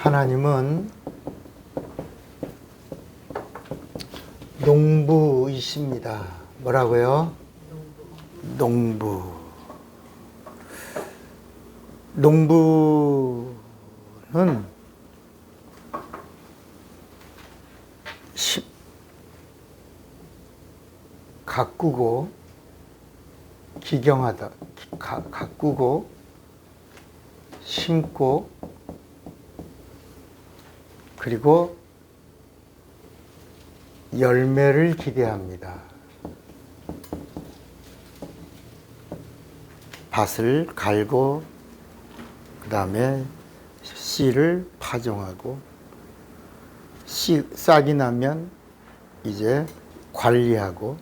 하나님은 농부이십니다. 뭐라고요? 농부. 농부는 가꾸고 기경하다, 가꾸고 심고 그리고 열매를 기대합니다. 밭을 갈고 그 다음에 씨를 파종하고 싹이 나면 이제 관리하고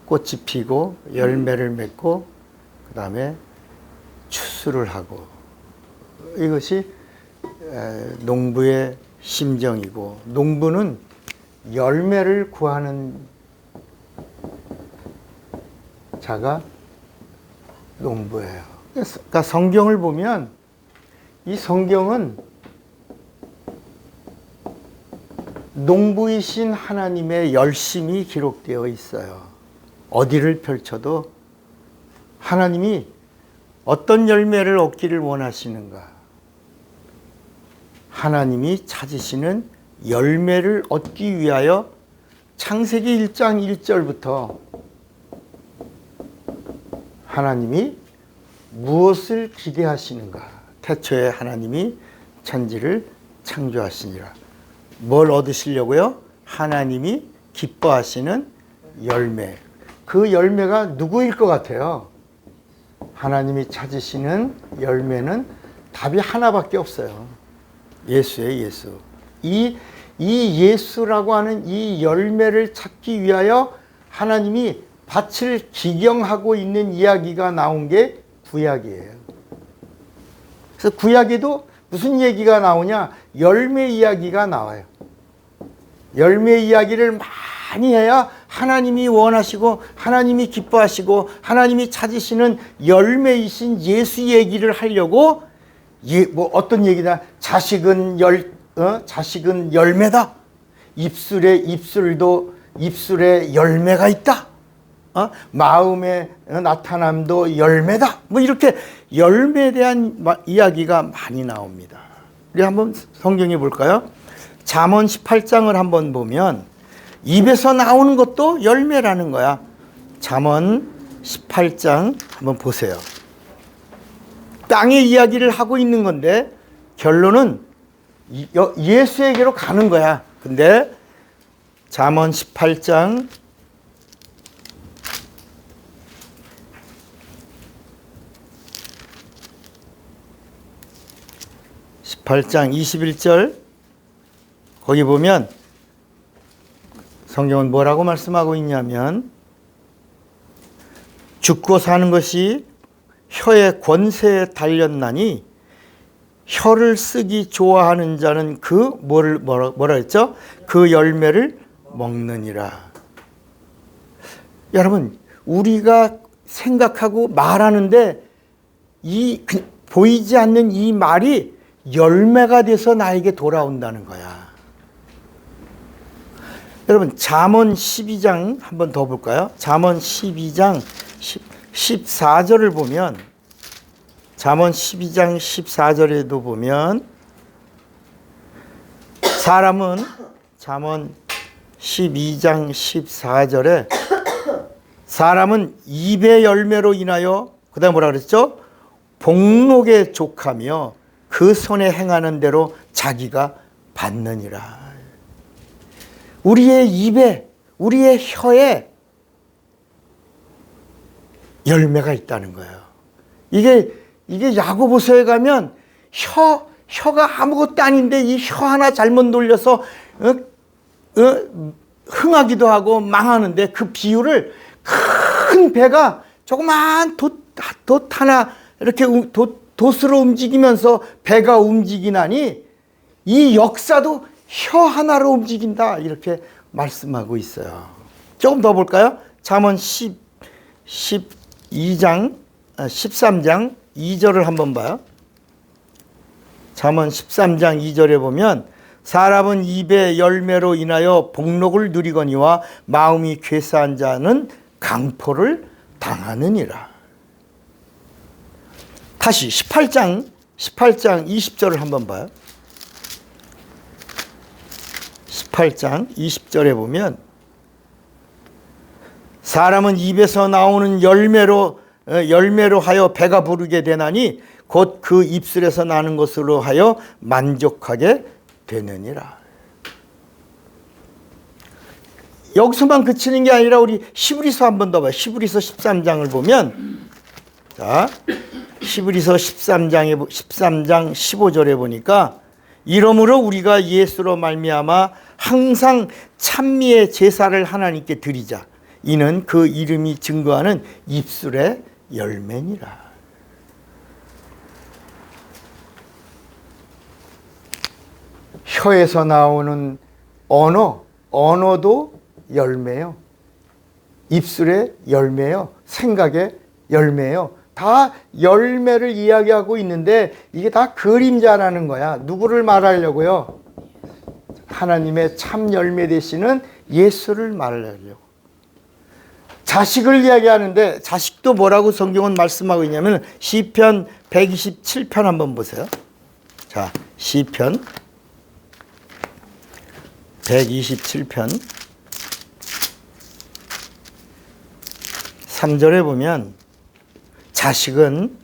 꽃이 피고 열매를 맺고 그 다음에 추수를 하고 이것이 농부의 심정이고 농부는 열매를 구하는 자가 농부예요. 그러니까 성경을 보면 이 성경은 농부이신 하나님의 열심이 기록되어 있어요. 어디를 펼쳐도 하나님이 어떤 열매를 얻기를 원하시는가? 하나님이 찾으시는 열매를 얻기 위하여 창세기 1장 1절부터 하나님이 무엇을 기대하시는가? 태초에 하나님이 천지를 창조하시니라. 뭘 얻으시려고요? 하나님이 기뻐하시는 열매. 그 열매가 누구일 것 같아요? 하나님이 찾으시는 열매는 답이 하나밖에 없어요. 예수예요, 예수. 이 예수라고 하는 이 열매를 찾기 위하여 하나님이 밭을 기경하고 있는 이야기가 나온 게 구약이에요. 그래서 구약에도 무슨 얘기가 나오냐? 열매 이야기가 나와요. 열매 이야기를 많이 해야 하나님이 원하시고 하나님이 기뻐하시고 하나님이 찾으시는 열매이신 예수 얘기를 하려고 뭐 어떤 얘기다. 자식은 열매다. 입술에 열매가 있다. 마음의 나타남도 열매다. 뭐 이렇게 열매에 대한 이야기가 많이 나옵니다. 우리 한번 성경에 볼까요? 잠언 18장을 한번 보면 입에서 나오는 것도 열매라는 거야. 잠언 18장 한번 보세요. 땅의 이야기를 하고 있는 건데 결론은 예수에게로 가는 거야. 근데 잠언 18장 21절 거기 보면 성경은 뭐라고 말씀하고 있냐면 죽고 사는 것이 혀의 권세에 달렸나니 혀를 쓰기 좋아하는 자는 그 뭐라 했죠? 그 열매를 먹느니라. 여러분, 우리가 생각하고 말하는데 보이지 않는 이 말이 열매가 돼서 나에게 돌아온다는 거야. 여러분, 잠언 12장 한번 더 볼까요? 잠언 12장 14절을 보면 잠언 12장 14절에도 보면 사람은 잠언 12장 14절에 사람은 입의 열매로 인하여 그다음 뭐라 그랬죠? 복록에 족하며 그 손에 행하는 대로 자기가 받느니라. 우리의 입에, 우리의 혀에 열매가 있다는 거예요. 이게 야고보서에 가면 혀가 아무것도 아닌데 이 혀 하나 잘못 놀려서 흥하기도 하고 망하는데 그 비유를 큰 배가 조그만 돛 하나 이렇게 돛으로 움직이면서 배가 움직이나니 이 역사도 혀 하나로 움직인다 이렇게 말씀하고 있어요. 조금 더 볼까요? 잠언 13장 2절을 한번 봐요. 잠언 13장 2절에 보면 사람은 입의 열매로 인하여 복록을 누리거니와 마음이 괴사한 자는 강포를 당하느니라. 다시 18장 20절을 한번 봐요. 18장 20절에 보면 사람은 입에서 나오는 열매로 하여 배가 부르게 되나니 곧 그 입술에서 나는 것으로 하여 만족하게 되느니라. 여기서만 그치는 게 아니라 우리 히브리서 한 번 더 봐요. 히브리서 13장을 보면, 자, 히브리서 13장 15절에 보니까 이러므로 우리가 예수로 말미암아 항상 찬미의 제사를 하나님께 드리자. 이는 그 이름이 증거하는 입술의 열매니라. 혀에서 나오는 언어도 열매요. 입술의 열매요. 생각의 열매요. 다 열매를 이야기하고 있는데 이게 다 그림자라는 거야. 누구를 말하려고요? 하나님의 참 열매 되시는 예수를 말하려고. 자식을 이야기하는데 자식도 뭐라고 성경은 말씀하고 있냐면 시편 127편 한번 보세요. 자, 시편 127편 3절에 보면 자식은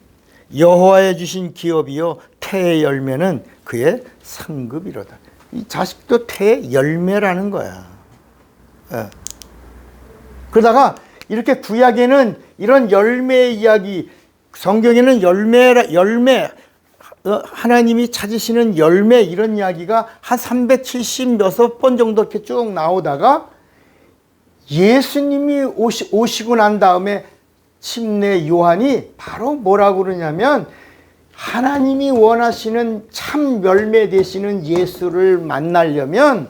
여호와의 주신 기업이요 태의 열매는 그의 상급이로다. 이 자식도 태의 열매라는 거야. 예. 그러다가 이렇게 구약에는 이런 열매의 이야기, 성경에는 열매 하나님이 찾으시는 열매 이런 이야기가 한 370몇 번 정도 이렇게 쭉 나오다가 예수님이 오시고 난 다음에 침례 요한이 바로 뭐라고 그러냐면 하나님이 원하시는 참 열매 되시는 예수를 만나려면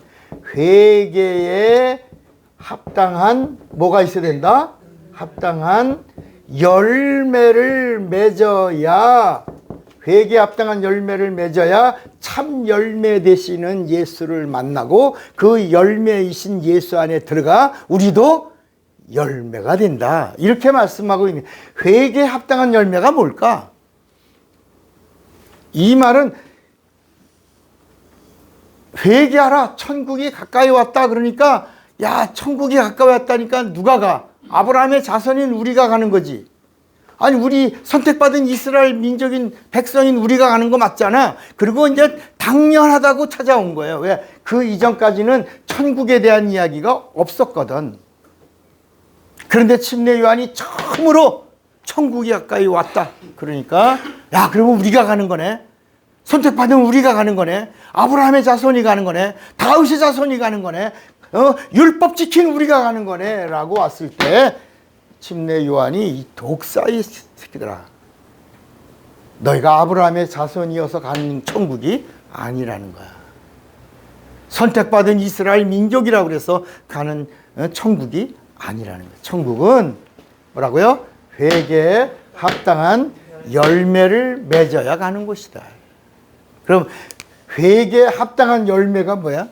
회개에 합당한 뭐가 있어야 된다? 합당한 열매를 맺어야, 회개에 합당한 열매를 맺어야 참 열매 되시는 예수를 만나고 그 열매이신 예수 안에 들어가 우리도 열매가 된다. 이렇게 말씀하고 있는. 회개에 합당한 열매가 뭘까? 이 말은 회개하라, 천국이 가까이 왔다. 그러니까 야, 천국이 가까이 왔다니까 누가 가? 아브라함의 자손인 우리가 가는 거지. 아니, 우리 선택받은 이스라엘 민족인 백성인 우리가 가는 거 맞잖아. 그리고 이제 당연하다고 찾아온 거예요. 왜? 그 이전까지는 천국에 대한 이야기가 없었거든. 그런데 침례 요한이 처음으로 천국이 가까이 왔다. 그러니까 야, 그러면 우리가 가는 거네. 선택받은 우리가 가는 거네. 아브라함의 자손이 가는 거네. 다윗의 자손이 가는 거네. 율법 지킨 우리가 가는 거네. 라고 왔을 때 침례 요한이 이 독사의 새끼들아, 너희가 아브라함의 자손이어서 가는 천국이 아니라는 거야. 선택받은 이스라엘 민족이라고 그래서 가는 천국이 아니라는 거야. 천국은 뭐라고요? 회개에 합당한 열매를 맺어야 가는 곳이다. 그럼 회개에 합당한 열매가 뭐야?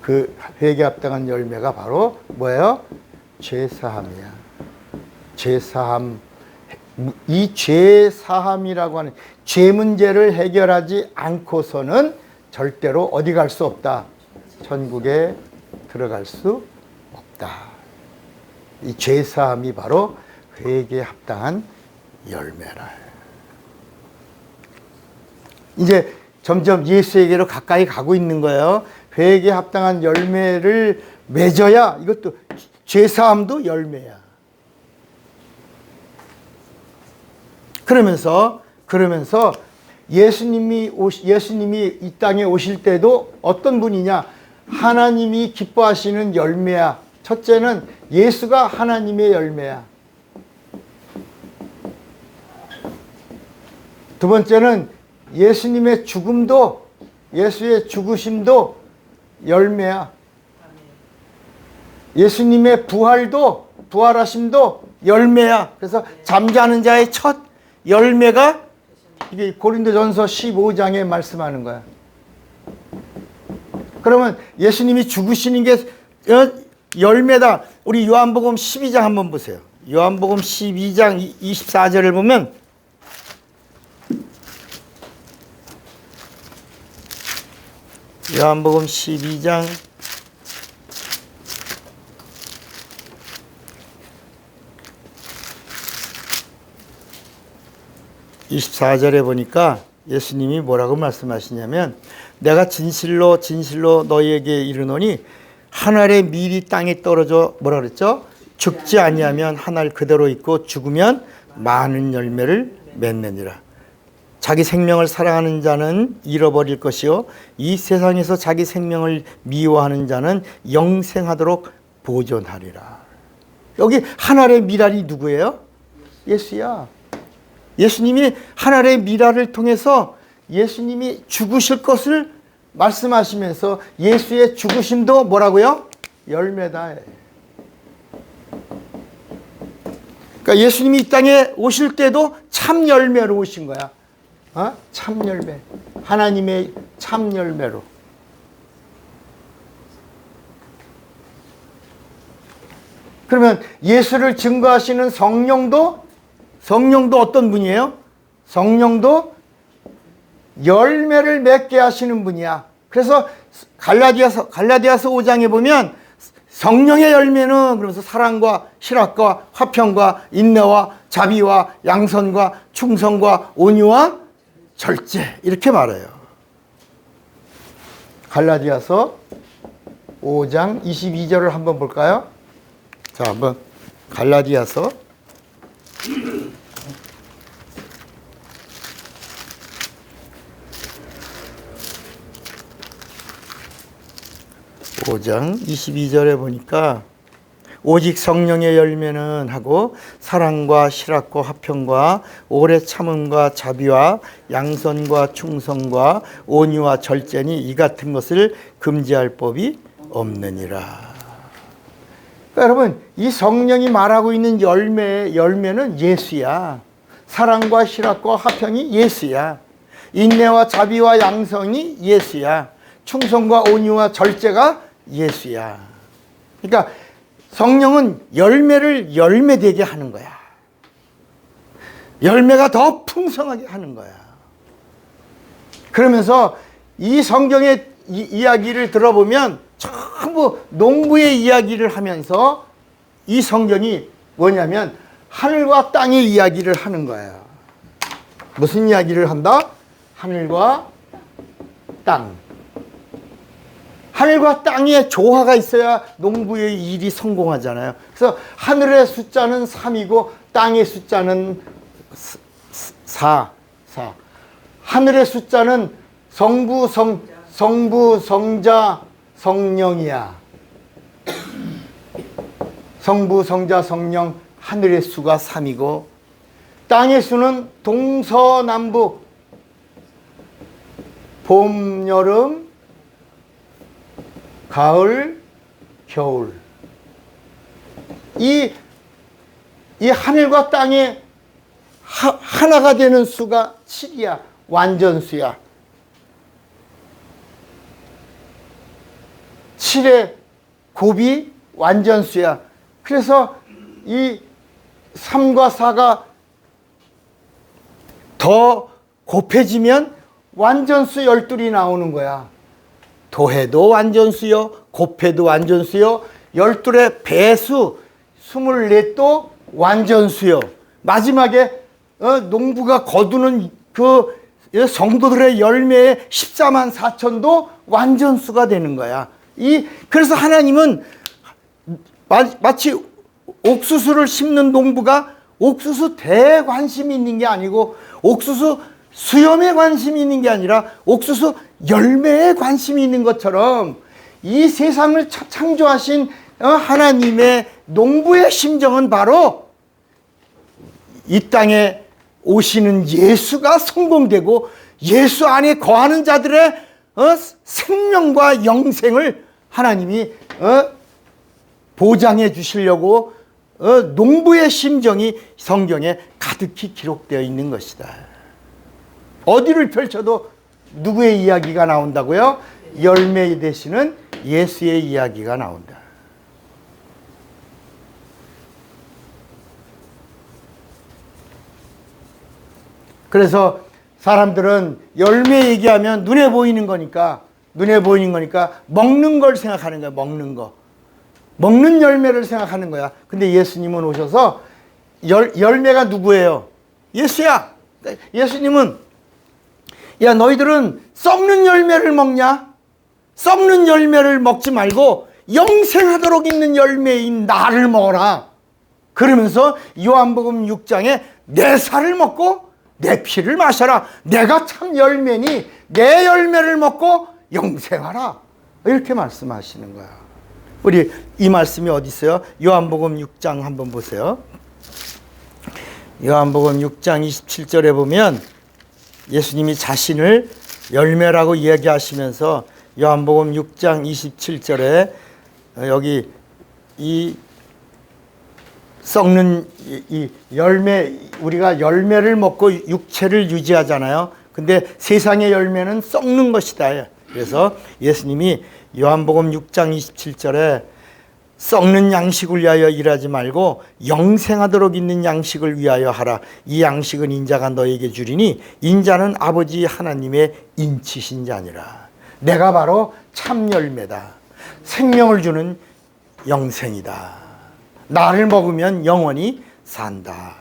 그 회개에 합당한 열매가 바로 뭐예요? 죄사함이야. 죄사함. 이 죄사함이라고 하는 죄 문제를 해결하지 않고서는 절대로 어디 갈 수 없다. 천국에 들어갈 수 없다. 이 죄사함이 바로 회개에 합당한 열매라. 이제 점점 예수에게로 가까이 가고 있는 거예요. 회개에 합당한 열매를 맺어야, 이것도 죄사함도 열매야. 그러면서 예수님이 이 땅에 오실 때도 어떤 분이냐? 하나님이 기뻐하시는 열매야. 첫째는 예수가 하나님의 열매야. 두 번째는 예수님의 죽음도, 예수의 죽으심도 열매야. 예수님의 부활도, 부활하심도 열매야. 그래서 잠자는 자의 첫 열매가 이게 고린도전서 15장에 말씀하는 거야. 그러면 예수님이 죽으시는 게 열매다. 우리 요한복음 12장 한번 보세요. 요한복음 12장 24절을 보면 요한복음 12장 24절에 보니까 예수님이 뭐라고 말씀하시냐면 내가 진실로 진실로 너희에게 이르노니 한 알의 밀이 땅에 떨어져 뭐라 그랬죠? 죽지 아니하면 한 알 그대로 있고 죽으면 많은 열매를 맺느니라. 자기 생명을 사랑하는 자는 잃어버릴 것이요 이 세상에서 자기 생명을 미워하는 자는 영생하도록 보존하리라. 여기 한 알의 밀알이 누구예요? 예수야. 예수님이 한 알의 밀알을 통해서 예수님이 죽으실 것을 말씀하시면서 예수의 죽으심도 뭐라고요? 열매다. 그러니까 예수님이 이 땅에 오실 때도 참 열매로 오신 거야. 참 열매. 하나님의 참 열매로. 그러면 예수를 증거하시는 성령도 어떤 분이에요? 성령도 열매를 맺게 하시는 분이야. 그래서 갈라디아서 5장에 보면 성령의 열매는 그러면서 사랑과 실학과 화평과 인내와 자비와 양선과 충성과 온유와 절제 이렇게 말해요. 갈라디아서 5장 22절을 한번 볼까요? 자, 한번 갈라디아서 5장 22절에 보니까 오직 성령의 열매는 하고 사랑과 실학과 화평과 오래 참음과 자비와 양선과 충성과 온유와 절제니 이 같은 것을 금지할 법이 없느니라. 그러니까 여러분 이 성령이 말하고 있는 열매는 예수야. 사랑과 실학과 화평이 예수야. 인내와 자비와 양선이 예수야. 충성과 온유와 절제가 예수야. 그러니까 성령은 열매를 열매되게 하는 거야. 열매가 더 풍성하게 하는 거야. 그러면서 이 성경의 이야기를 들어보면 전부 농부의 이야기를 하면서 이 성경이 뭐냐면 하늘과 땅의 이야기를 하는 거야. 무슨 이야기를 한다? 하늘과 땅. 하늘과 땅에 조화가 있어야 농부의 일이 성공하잖아요. 그래서 하늘의 숫자는 3이고 땅의 숫자는 4. 하늘의 숫자는 성부, 성자, 성령이야. 성부, 성자, 성령, 하늘의 수가 3이고 땅의 수는 동서남북, 봄, 여름, 가을, 겨울. 이 하늘과 땅에 하나가 되는 수가 7이야. 완전수야. 7의 곱이 완전수야. 그래서 이 3과 4가 더 곱해지면 완전수 12이 나오는 거야. 도해도 완전수요, 곱해도 완전수요, 12의 배수 24도 완전수요. 마지막에 농부가 거두는 그 성도들의 열매의 14만 4천도 완전수가 되는 거야. 그래서 하나님은 마치 옥수수를 심는 농부가 옥수수 대에 관심이 있는 게 아니고 옥수수 수염에 관심이 있는 게 아니라 옥수수 열매에 관심이 있는 것처럼 이 세상을 창조하신 하나님의 농부의 심정은 바로 이 땅에 오시는 예수가 성공되고 예수 안에 거하는 자들의 생명과 영생을 하나님이 보장해 주시려고 농부의 심정이 성경에 가득히 기록되어 있는 것이다. 어디를 펼쳐도 누구의 이야기가 나온다고요? 열매 되시는 예수의 이야기가 나온다. 그래서 사람들은 열매 얘기하면 눈에 보이는 거니까 먹는 걸 생각하는 거야. 먹는 거. 먹는 열매를 생각하는 거야. 근데 예수님은 오셔서 열매가 누구예요? 예수야. 예수님은 야 너희들은 썩는 열매를 먹냐? 썩는 열매를 먹지 말고 영생하도록 있는 열매인 나를 먹어라. 그러면서 요한복음 6장에 내 살을 먹고 내 피를 마셔라. 내가 참 열매니 내 열매를 먹고 영생하라. 이렇게 말씀하시는 거야. 우리 이 말씀이 어디 있어요? 요한복음 6장 한번 보세요. 요한복음 6장 27절에 보면 예수님이 자신을 열매라고 이야기하시면서 요한복음 6장 27절에 여기 이 썩는 이 열매, 우리가 열매를 먹고 육체를 유지하잖아요. 근데 세상의 열매는 썩는 것이다. 그래서 예수님이 요한복음 6장 27절에 썩는 양식을 위하여 일하지 말고 영생하도록 있는 양식을 위하여 하라. 이 양식은 인자가 너에게 주리니 인자는 아버지 하나님의 인치신 자니라. 내가 바로 참 열매다. 생명을 주는 영생이다. 나를 먹으면 영원히 산다.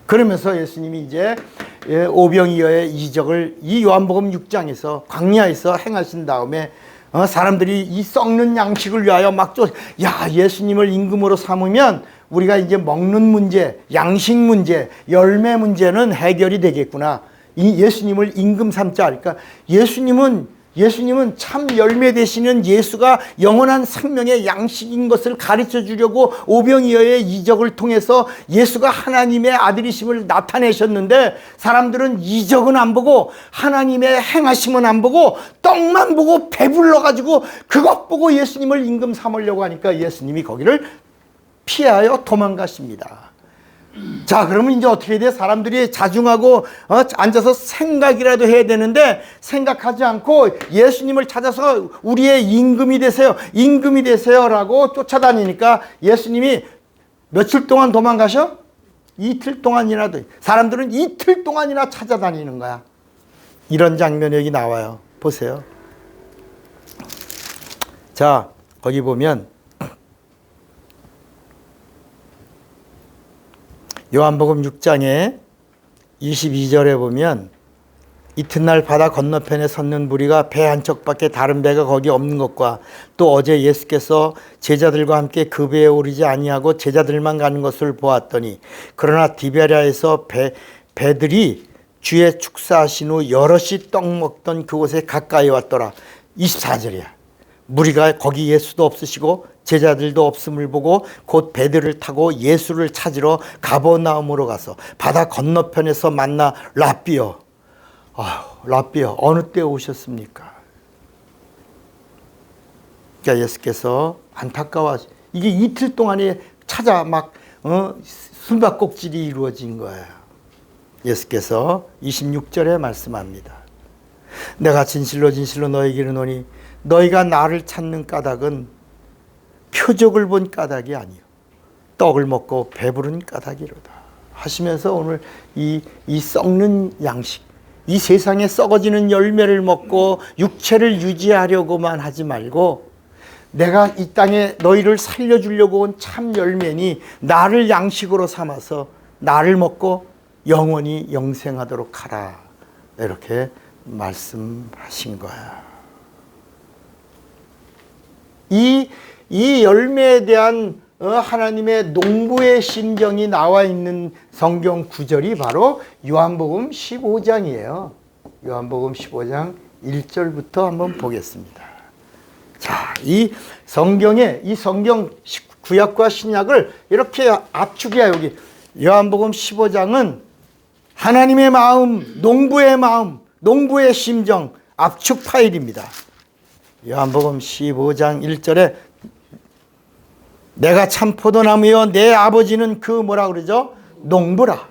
그러면서 예수님이 이제 오병이어의 이적을 이 요한복음 6장에서 광야에서 행하신 다음에 사람들이 이 썩는 양식을 위하여 야 예수님을 임금으로 삼으면 우리가 이제 먹는 문제, 양식 문제, 열매 문제는 해결이 되겠구나. 이 예수님을 임금 삼자. 그러니까 예수님은 참 열매 되시는 예수가 영원한 생명의 양식인 것을 가르쳐 주려고 오병이어의 이적을 통해서 예수가 하나님의 아들이심을 나타내셨는데 사람들은 이적은 안 보고 하나님의 행하심은 안 보고 떡만 보고 배불러가지고 그것 보고 예수님을 임금 삼으려고 하니까 예수님이 거기를 피하여 도망가십니다. 자, 그러면 이제 어떻게 돼? 사람들이 자중하고 앉아서 생각이라도 해야 되는데 생각하지 않고 예수님을 찾아서 우리의 임금이 되세요. 임금이 되세요라고 쫓아다니니까 예수님이 며칠 동안 도망가셔? 이틀 동안이라도. 사람들은 이틀 동안이나 찾아다니는 거야. 이런 장면이 여기 나와요. 보세요. 자, 거기 보면 요한복음 6장에 22절에 보면 이튿날 바다 건너편에 섰는 무리가 배 한 척밖에 다른 배가 거기 없는 것과 또 어제 예수께서 제자들과 함께 그 배에 오르지 아니하고 제자들만 가는 것을 보았더니 그러나 디베랴에서 배들이 주의 축사하신 후 여럿이 떡 먹던 그곳에 가까이 왔더라. 24절이야. 무리가 거기 예수도 없으시고 제자들도 없음을 보고 곧 배들을 타고 예수를 찾으러 가버나움으로 가서 바다 건너편에서 만나 랍비여. 랍비여 어느 때 오셨습니까? 그러니까 예수께서 안타까워. 이게 이틀 동안에 찾아 숨바꼭질이 이루어진 거예요. 예수께서 26절에 말씀합니다. 내가 진실로 진실로 너에게 이르노니 너희가 나를 찾는 까닭은 표적을 본 까닭이 아니요 떡을 먹고 배부른 까닭이로다 하시면서 오늘 이 썩는 양식, 이 세상에 썩어지는 열매를 먹고 육체를 유지하려고만 하지 말고 내가 이 땅에 너희를 살려주려고 온 참 열매니 나를 양식으로 삼아서 나를 먹고 영원히 영생하도록 하라. 이렇게 말씀하신 거야. 이 열매에 대한 하나님의 농부의 심정이 나와 있는 성경 구절이 바로 요한복음 15장이에요. 요한복음 15장 1절부터 한번 보겠습니다. 자, 이 성경에 이 성경 구약과 신약을 이렇게 압축이야. 여기 요한복음 15장은 하나님의 마음, 농부의 심정 압축 파일입니다. 요한복음 15장 1절에 내가 참 포도나무여 내 아버지는 그 뭐라 그러죠? 농부라.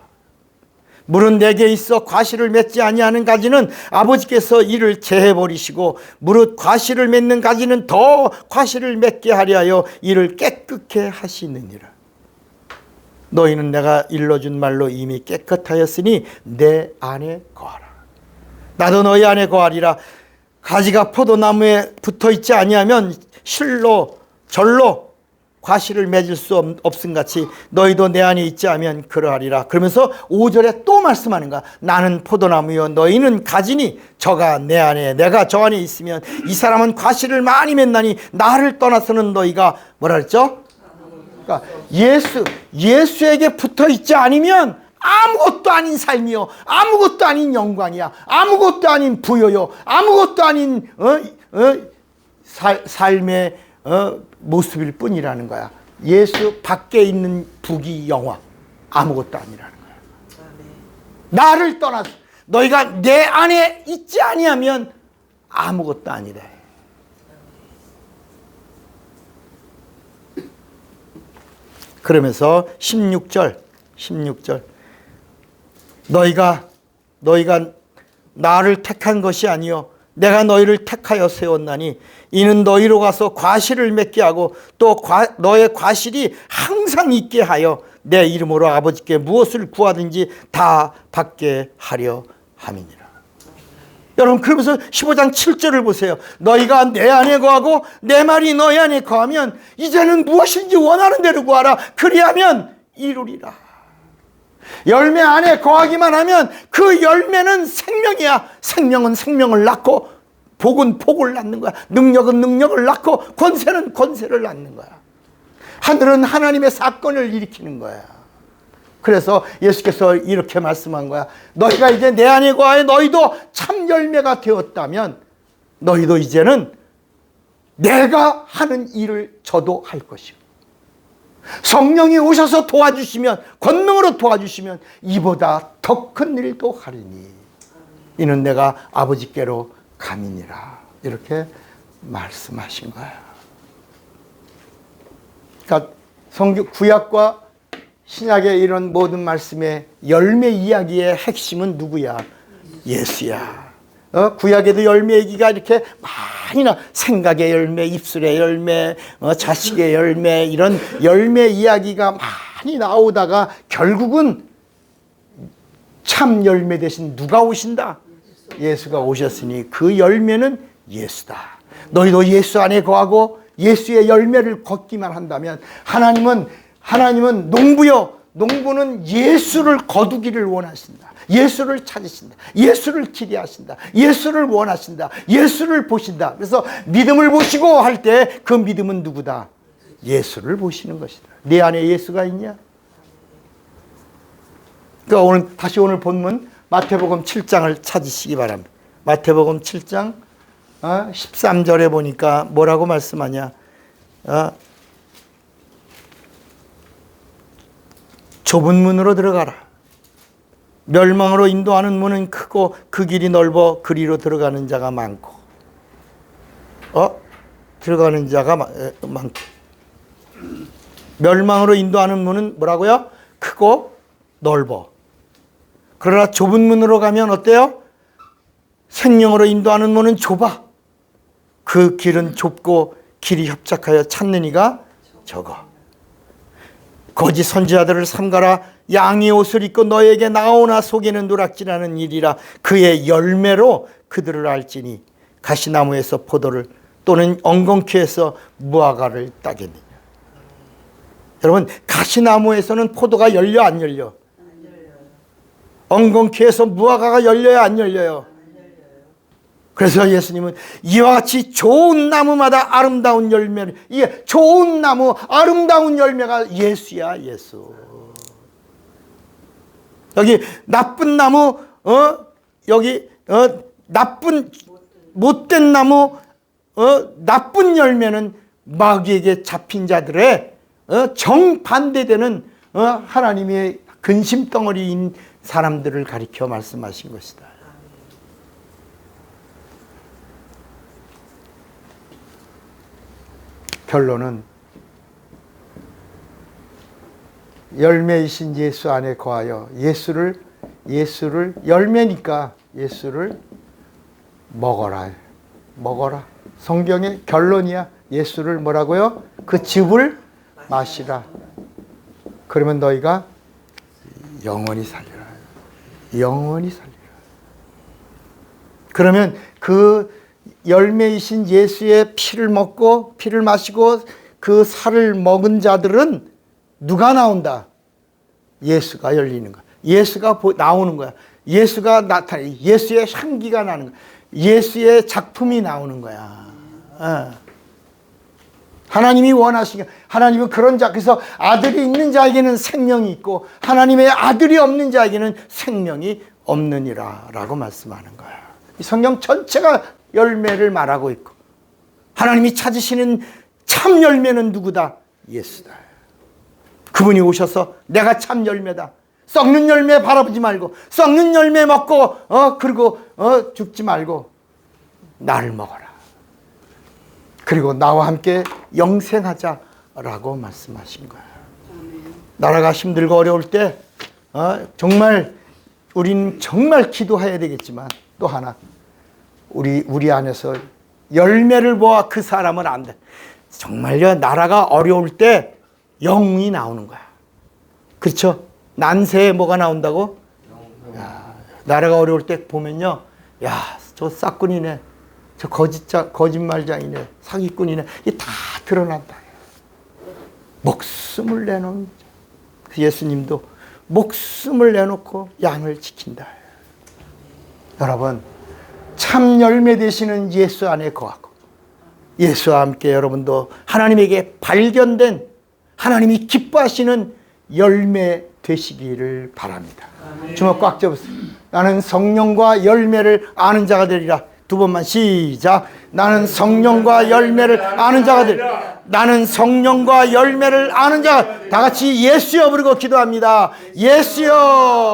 물은 내게 있어 과실을 맺지 아니하는 가지는 아버지께서 이를 제해 버리시고 무릇 과실을 맺는 가지는 더 과실을 맺게 하려 하여 이를 깨끗게 하시느니라. 너희는 내가 일러준 말로 이미 깨끗하였으니 내 안에 거하라. 나도 너희 안에 거하리라. 가지가 포도나무에 붙어있지 아니하면 실로 절로 과실을 맺을 수 없음같이 너희도 내 안에 있지 않으면 그러하리라. 그러면서 5절에 또 말씀하는 거야. 나는 포도나무요 너희는 가지니 저가 내 안에 내가 저 안에 있으면 이 사람은 과실을 많이 맺나니 나를 떠나서는 너희가 뭐라 그랬죠? 그러니까 예수에게 붙어있지 않으면 아무것도 아닌 삶이요, 아무것도 아닌 영광이야, 아무것도 아닌 부여요, 아무것도 아닌 삶의 모습일 뿐이라는 거야. 예수 밖에 있는 부귀 영화 아무것도 아니라는 거야. 나를 떠나서 너희가 내 안에 있지 아니하면 아무것도 아니래. 그러면서 16절 너희가 나를 택한 것이 아니요 내가 너희를 택하여 세웠나니 이는 너희로 가서 과실을 맺게 하고 또 너의 과실이 항상 있게 하여 내 이름으로 아버지께 무엇을 구하든지 다 받게 하려 함이니라. 여러분 그러면서 15장 7절을 보세요. 너희가 내 안에 거하고 내 말이 너희 안에 거하면 이제는 무엇인지 원하는 대로 구하라. 그리하면 이루리라. 열매 안에 거하기만 하면 그 열매는 생명이야. 생명은 생명을 낳고 복은 복을 낳는 거야. 능력은 능력을 낳고 권세는 권세를 낳는 거야. 하늘은 하나님의 사건을 일으키는 거야. 그래서 예수께서 이렇게 말씀한 거야. 너희가 이제 내 안에 거하여 너희도 참 열매가 되었다면 너희도 이제는 내가 하는 일을 저도 할 것이고 성령이 오셔서 도와주시면 권능으로 도와주시면 이보다 더 큰 일도 하리니 이는 내가 아버지께로 감이니라. 이렇게 말씀하신 거야. 그러니까 구약과 신약의 이런 모든 말씀의 열매 이야기의 핵심은 누구야? 예수야. 구약에도 열매 얘기가 이렇게 많이 생각의 열매, 입술의 열매, 자식의 열매 이런 열매 이야기가 많이 나오다가 결국은 참 열매 대신 누가 오신다? 예수가 오셨으니 그 열매는 예수다. 너희도 예수 안에 거하고 예수의 열매를 걷기만 한다면 하나님은 농부요. 농부는 예수를 거두기를 원하신다. 예수를 찾으신다. 예수를 기대하신다. 예수를 원하신다. 예수를 보신다. 그래서 믿음을 보시고 할 때 그 믿음은 누구다? 예수를 보시는 것이다. 내 안에 예수가 있냐? 그러니까 오늘 본문 마태복음 7장을 찾으시기 바랍니다. 마태복음 7장 13절에 보니까 뭐라고 말씀하냐? 좁은 문으로 들어가라. 멸망으로 인도하는 문은 크고 그 길이 넓어 그리로 들어가는 자가 많고 들어가는 자가 많고 멸망으로 인도하는 문은 뭐라고요? 크고 넓어. 그러나 좁은 문으로 가면 어때요? 생명으로 인도하는 문은 좁아. 그 길은 좁고 길이 협착하여 찾는 이가 적어. 거짓 선지자들을 삼가라. 양의 옷을 입고 너에게 나오나 속에는 누락질하는 일이라. 그의 열매로 그들을 알지니 가시나무에서 포도를 또는 엉겅퀴에서 무화과를 따겠느냐. 여러분 가시나무에서는 포도가 열려 안 열려? 엉겅퀴에서 무화과가 열려요 안 열려요? 그래서 예수님은 이와 같이 좋은 나무마다 아름다운 열매를, 이게 좋은 나무 아름다운 열매가 예수야. 예수. 여기 나쁜 나무 여기 나쁜 못된 나무 나쁜 열매는 마귀에게 잡힌 자들의 정반대되는 하나님의 근심덩어리인 사람들을 가리켜 말씀하신 것이다. 결론은 열매이신 예수 안에 거하여 예수를 예수를, 열매니까 예수를 먹어라. 먹어라. 성경의 결론이야. 예수를 뭐라고요? 그 즙을 마시라. 그러면 너희가 영원히 살리라. 영원히 살리라. 그러면 그 열매이신 예수의 피를 먹고 피를 마시고 그 살을 먹은 자들은 누가 나온다? 예수가 열리는 거야. 예수가 나오는 거야. 예수가 나타나. 예수의 향기가 나는 거야. 예수의 작품이 나오는 거야. 하나님이 원하시는, 하나님은 그런 자, 그래서 아들이 있는 자에게는 생명이 있고 하나님의 아들이 없는 자에게는 생명이 없느니라 라고 말씀하는 거야. 이 성경 전체가 열매를 말하고 있고, 하나님이 찾으시는 참 열매는 누구다? 예수다. 그분이 오셔서 내가 참 열매다. 썩는 열매 바라보지 말고, 썩는 열매 먹고 그리고 죽지 말고 나를 먹어라. 그리고 나와 함께 영생하자라고 말씀하신 거예요. 나라가 힘들고 어려울 때 정말 우리는 정말 기도해야 되겠지만, 또 하나 우리 안에서 열매를 보아 그 사람은 안 돼. 정말요, 나라가 어려울 때 영웅이 나오는 거야. 그렇죠? 난세에 뭐가 나온다고? 야, 나라가 어려울 때 보면요, 야, 저 싹꾼이네, 저 거짓말장이네, 사기꾼이네, 이게 다 드러난다. 목숨을 내놓은, 예수님도 목숨을 내놓고 양을 지킨다. 여러분, 참 열매 되시는 예수 안에 거하고, 예수와 함께 여러분도 하나님에게 발견된, 하나님이 기뻐하시는 열매 되시기를 바랍니다. 주먹 꽉 잡으세요. 나는 성령과 열매를 아는 자가 되리라. 두 번만 시작. 나는 성령과 열매를 아는 자가 되리라. 나는 성령과 열매를 아는 자가. 다 같이 예수여 부르고 기도합니다. 예수여.